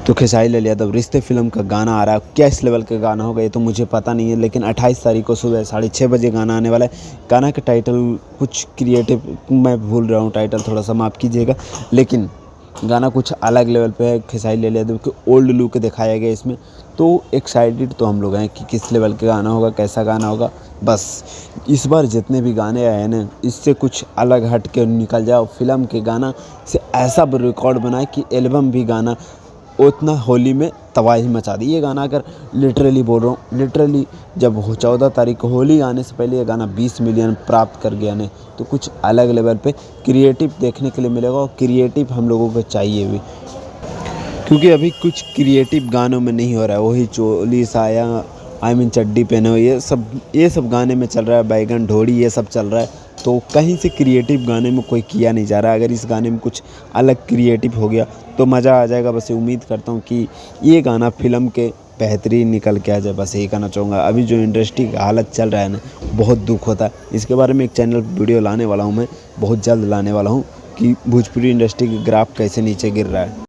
तो खेसारी लाल यादव रिश्ते फिल्म का गाना आ रहा है। क्या इस लेवल का गाना होगा ये तो मुझे पता नहीं है, लेकिन 28 तारीख को सुबह 6:30 बजे गाना आने वाला है। गाना का टाइटल कुछ क्रिएटिव, मैं भूल रहा हूँ टाइटल, थोड़ा सा माफ़ कीजिएगा, लेकिन गाना कुछ अलग लेवल पे है। खेसारी लाल यादव के ओल्ड लुक दिखाया गया इसमें, तो एक्साइटेड तो हम लोग हैं कि किस लेवल का गाना होगा, कैसा गाना होगा। बस इस बार जितने भी गाने आए हैं ना, इससे कुछ अलग हट के निकल जाओ फिल्म के गाना से, ऐसा रिकॉर्ड बनाए कि एल्बम भी गाना उतना होली में तबाही मचा दी। ये गाना अगर लिटरली बोल रहा हूँ, लिटरली जब 14 तारीख को होली आने से पहले ये गाना 20 मिलियन प्राप्त कर गया ने, तो कुछ अलग लेवल पे क्रिएटिव देखने के लिए मिलेगा। और क्रिएटिव हम लोगों को चाहिए भी, क्योंकि अभी कुछ क्रिएटिव गानों में नहीं हो रहा है। वही चोली साया, आई मीन चड्डी पहने हो, ये सब गाने में चल रहा है। बैगन ढोड़ी ये सब चल रहा है, तो कहीं से क्रिएटिव गाने में कोई किया नहीं जा रहा। अगर इस गाने में कुछ अलग क्रिएटिव हो गया तो मज़ा आ जाएगा। बस उम्मीद करता हूँ कि ये गाना फिल्म के बेहतरीन निकल के आ जाए, बस यही कहना चाहूँगा। अभी जो इंडस्ट्री का हालत चल रहा है ना, बहुत दुख होता है। इसके बारे में एक चैनल वीडियो लाने वाला हूँ मैं, बहुत जल्द लाने वाला हूँ कि भोजपुरी इंडस्ट्री की ग्राफ कैसे नीचे गिर रहा है।